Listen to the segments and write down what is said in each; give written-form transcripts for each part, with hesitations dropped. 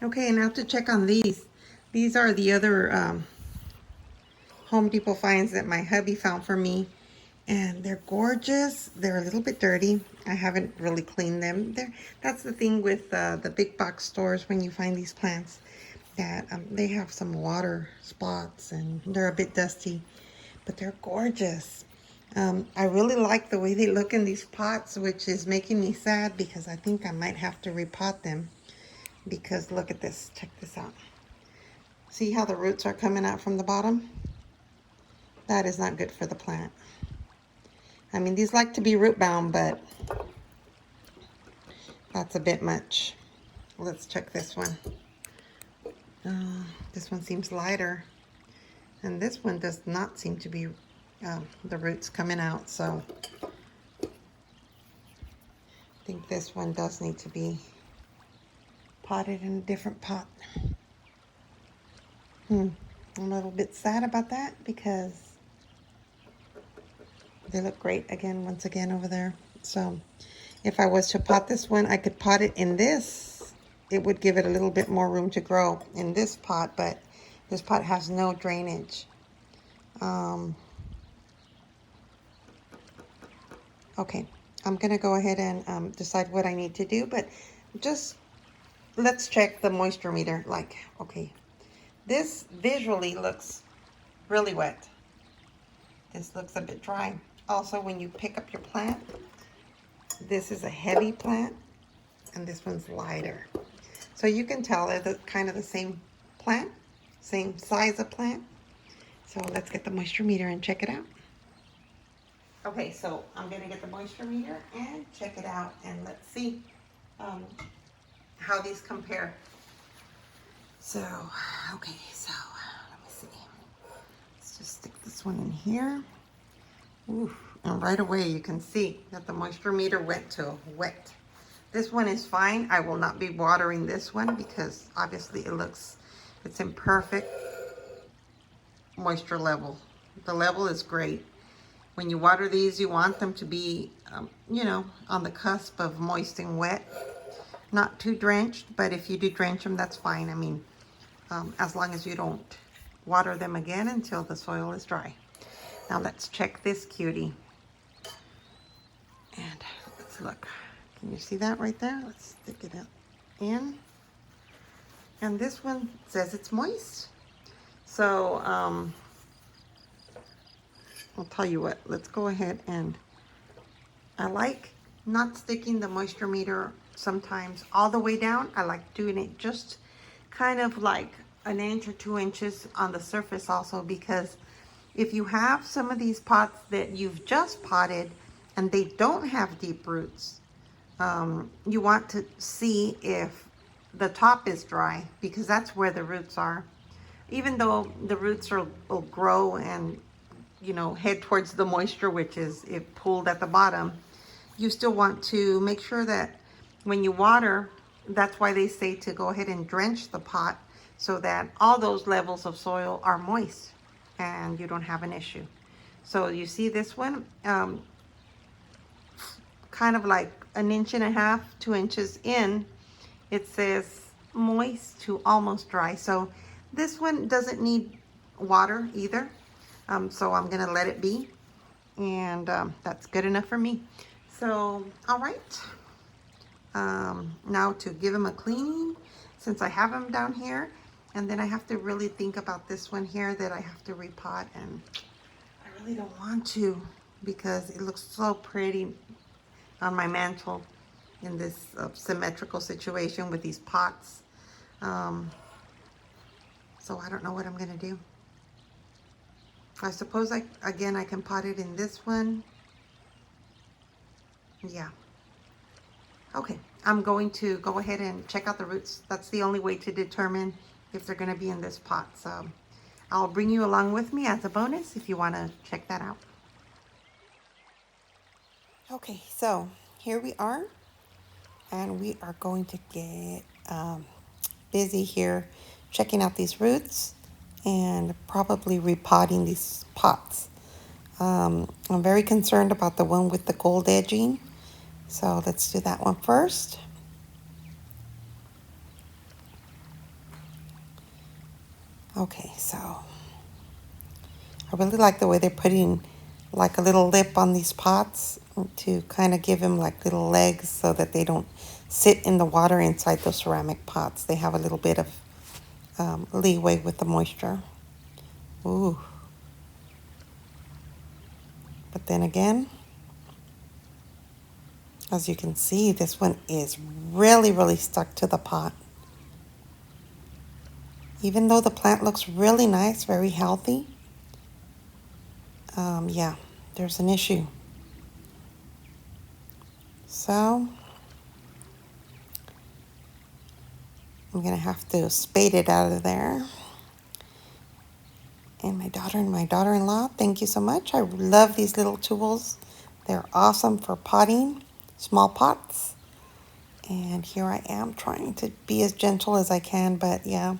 Okay, now to check on these. These are the other Home Depot finds that my hubby found for me. And they're gorgeous. They're a little bit dirty. I haven't really cleaned them. That's the thing with the big box stores when you find these plants, that they have some water spots and they're a bit dusty, but they're gorgeous. I really like the way they look in these pots, which is making me sad because I think I might have to repot them. Because look at this, check this out. See how the roots are coming out from the bottom? That is not good for the plant. I mean, these like to be root bound, but that's a bit much. Let's check this one. This one seems lighter. And this one does not seem to be the roots coming out. So I think this one does need to be potted in a different pot. I'm a little bit sad about that because they look great again, once again over there. So if I was to pot this one, I could pot it in this. It would give it a little bit more room to grow in this pot, but this pot has no drainage. Okay, I'm gonna go ahead and decide what I need to do, but just let's check the moisture meter. Like, okay, this visually looks really wet. This looks a bit dry. Also, when you pick up your plant, this is a heavy plant and this one's lighter. So you can tell they're kind of the same plant, same size of plant. So let's get the moisture meter and check it out. Okay, so I'm gonna get the moisture meter and check it out, and let's see how these compare. So, okay, so let me see. Let's just stick this one in here. Ooh, and right away you can see that the moisture meter went to wet. This one is fine. I will not be watering this one because obviously it's in perfect moisture level. The level is great. When you water these, you want them to be, you know, on the cusp of moist and wet. Not too drenched, but if you do drench them, that's fine. I mean, as long as you don't water them again until the soil is dry. Now let's check this cutie. And let's look. Can you see that right there? Let's stick it in. And this one says it's moist. So, I'll tell you what, let's go ahead and I like not sticking the moisture meter sometimes all the way down. I like doing it just kind of like an inch or 2 inches on the surface also, because if you have some of these pots that you've just potted and they don't have deep roots, you want to see if the top is dry, because that's where the roots are. Even though the roots will grow and, you know, head towards the moisture, which is it pooled at the bottom, you still want to make sure that when you water, that's why they say to go ahead and drench the pot so that all those levels of soil are moist and you don't have an issue. So you see this one, kind of like an inch and a half, 2 inches in, it says moist to almost dry. So this one doesn't need water either. So I'm gonna let it be, and that's good enough for me. So, all right. Now to give them a cleaning, since I have them down here, and then I have to really think about this one here that I have to repot, and I really don't want to because it looks so pretty on my mantle in this symmetrical situation with these pots. So I don't know what I'm gonna do. I suppose I can pot it in this one. Yeah. Okay, I'm going to go ahead and check out the roots. That's the only way to determine if they're gonna be in this pot. So I'll bring you along with me as a bonus if you wanna check that out. Okay, so here we are, and we are going to get busy here checking out these roots and probably repotting these pots. I'm very concerned about the one with the gold edging, so let's do that one first. Okay, so I really like the way they're putting like a little lip on these pots to kind of give them like little legs so that they don't sit in the water inside those ceramic pots. They have a little bit of leeway with the moisture. Ooh. But then again, as you can see, this one is really, really stuck to the pot. Even though the plant looks really nice, very healthy, yeah, there's an issue. So I'm gonna have to spade it out of there. And my daughter and my daughter-in-law, thank you so much. I love these little tools. They're awesome for potting small pots. And here I am trying to be as gentle as I can, but yeah.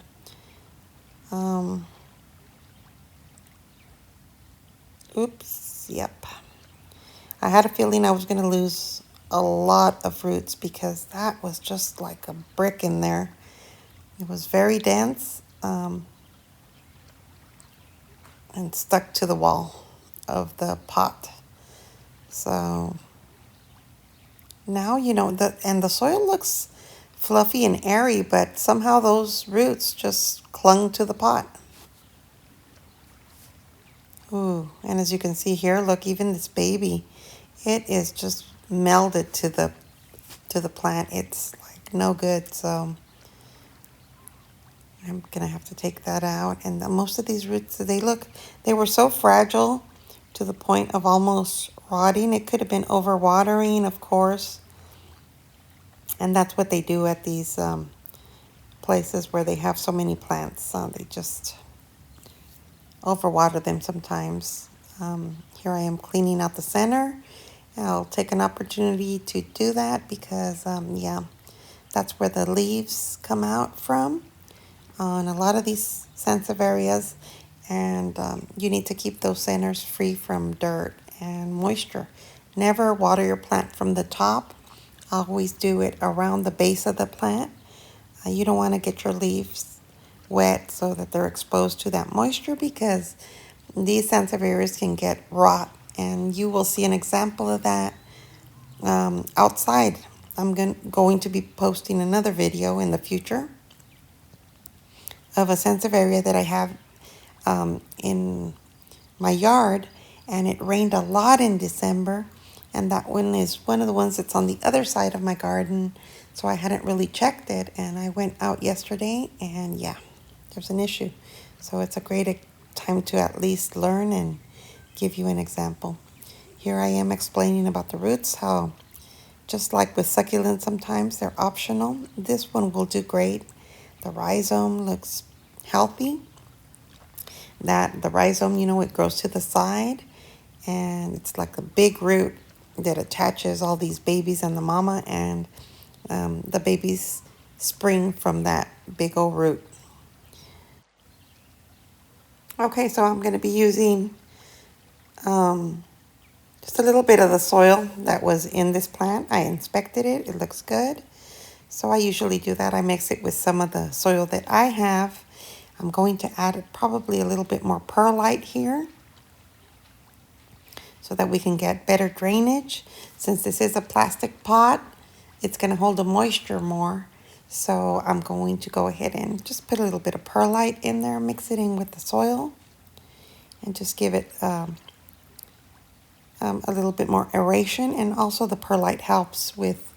Oops, yep. I had a feeling I was going to lose a lot of roots because that was just like a brick in there. It was very dense and stuck to the wall of the pot. So now, and the soil looks fluffy and airy, but somehow those roots just clung to the pot. Ooh, and as you can see here, look, even this baby, it is just melded to the plant. It's like no good, so I'm gonna have to take that out. And most of these roots, they were so fragile to the point of almost rotting. It could have been overwatering, of course, and that's what they do at these places where they have so many plants. They just overwater them sometimes. Here I am cleaning out the center. I'll take an opportunity to do that because, yeah, that's where the leaves come out from on a lot of these Sansevierias. And you need to keep those centers free from dirt and moisture. Never water your plant from the top. Always do it around the base of the plant. You don't want to get your leaves wet so that they're exposed to that moisture because these Sansevierias can get rot. And you will see an example of that outside. I'm going to be posting another video in the future of a Sansevieria that I have in my yard, and it rained a lot in December, and that one is one of the ones that's on the other side of my garden, so I hadn't really checked it, and I went out yesterday, and yeah, there's an issue. So it's a great time to at least learn and give you an example. Here I am explaining about the roots, how just like with succulents sometimes they're optional. This one will do great. The rhizome looks healthy. The rhizome, it grows to the side, and it's like a big root that attaches all these babies and the mama, and the babies spring from that big old root. Okay, so I'm going to be using just a little bit of the soil that was in this plant. I inspected it. It looks good. So I usually do that. I mix it with some of the soil that I have. I'm going to add probably a little bit more perlite here so that we can get better drainage. Since this is a plastic pot, it's going to hold the moisture more. So I'm going to go ahead and just put a little bit of perlite in there, mix it in with the soil, and just give it a little bit more aeration. And also the perlite helps with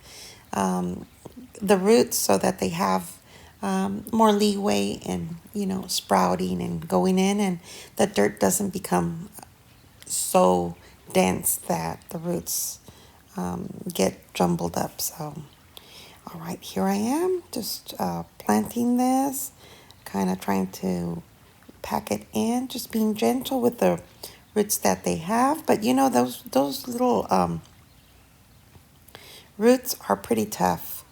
the roots so that they have more leeway in, sprouting and going in, and the dirt doesn't become so dense that the roots get jumbled up. So, all right, here I am just planting this, kind of trying to pack it in, just being gentle with the roots that they have. But those little roots are pretty tough.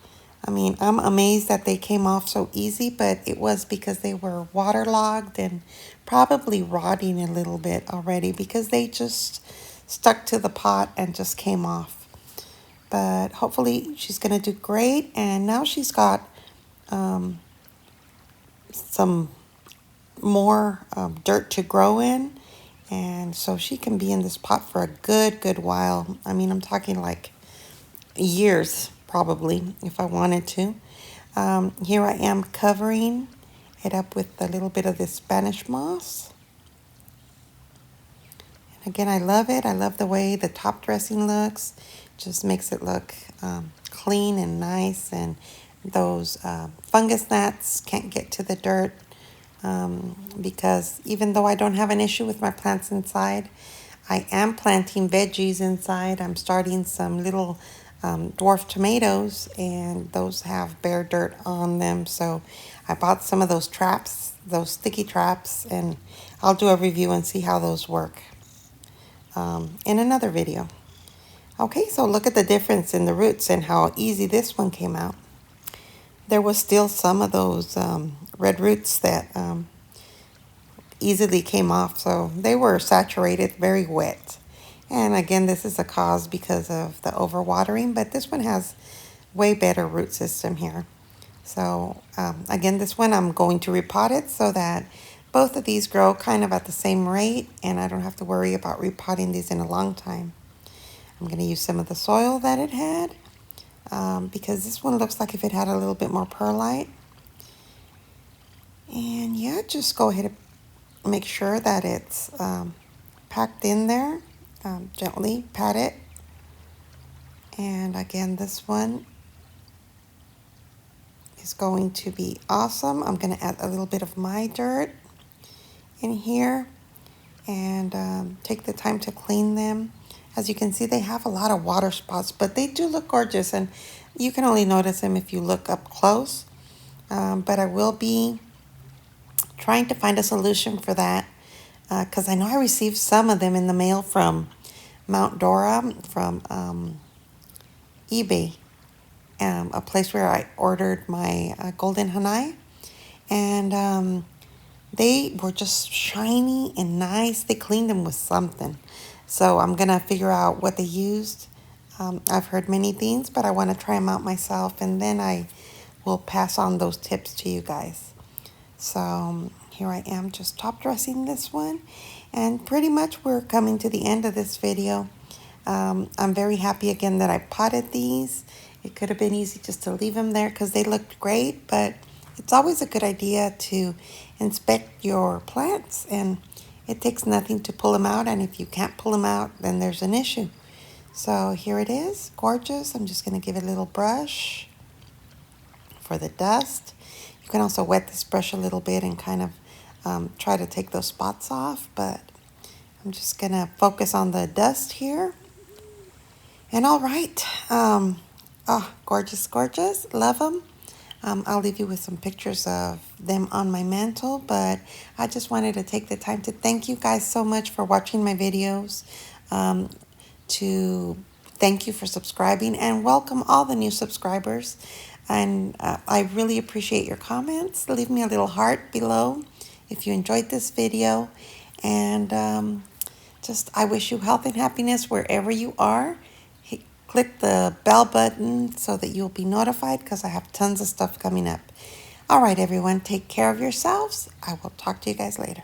I mean, I'm amazed that they came off so easy, but it was because they were waterlogged and probably rotting a little bit already because they just stuck to the pot and just came off. But hopefully she's going to do great. And now she's got some more dirt to grow in. And so she can be in this pot for a good while. I mean, I'm talking like years probably if I wanted to. Here I am covering it up with a little bit of this Spanish moss. And again, I love it. I love the way the top dressing looks. Just makes it look clean and nice, and those fungus gnats can't get to the dirt because even though I don't have an issue with my plants inside, I am planting veggies inside. I'm starting some little dwarf tomatoes, and those have bare dirt on them. So I bought some of those traps, those sticky traps, and I'll do a review and see how those work in another video. Okay, so look at the difference in the roots and how easy this one came out. There was still some of those red roots that easily came off, so they were saturated, very wet. And again, this is a cause because of the overwatering, but this one has way better root system here. So again, this one I'm going to repot it so that both of these grow kind of at the same rate, and I don't have to worry about repotting these in a long time. I'm going to use some of the soil that it had because this one looks like if it had a little bit more perlite. And yeah, just go ahead and make sure that it's packed in there. Gently pat it. And again, this one is going to be awesome. I'm going to add a little bit of my dirt in here and take the time to clean them. As you can see, they have a lot of water spots, but they do look gorgeous, and you can only notice them if you look up close. But I will be trying to find a solution for that because I know I received some of them in the mail from Mount Dora, from eBay, a place where I ordered my golden hanai, and they were just shiny and nice. They cleaned them with something. So I'm going to figure out what they used. I've heard many things, but I want to try them out myself, and then I will pass on those tips to you guys. So here I am just top dressing this one, and pretty much we're coming to the end of this video. I'm very happy again that I potted these. It could have been easy just to leave them there because they looked great, but it's always a good idea to inspect your plants, and it takes nothing to pull them out, and if you can't pull them out, then there's an issue. So here it is, gorgeous. I'm just going to give it a little brush for the dust. You can also wet this brush a little bit and kind of try to take those spots off, but I'm just going to focus on the dust here. And all right, oh, gorgeous, gorgeous, love them. I'll leave you with some pictures of them on my mantle, but I just wanted to take the time to thank you guys so much for watching my videos, to thank you for subscribing, and welcome all the new subscribers. And I really appreciate your comments. Leave me a little heart below if you enjoyed this video, and just I wish you health and happiness wherever you are. Click the bell button so that you'll be notified because I have tons of stuff coming up. All right, everyone, take care of yourselves. I will talk to you guys later.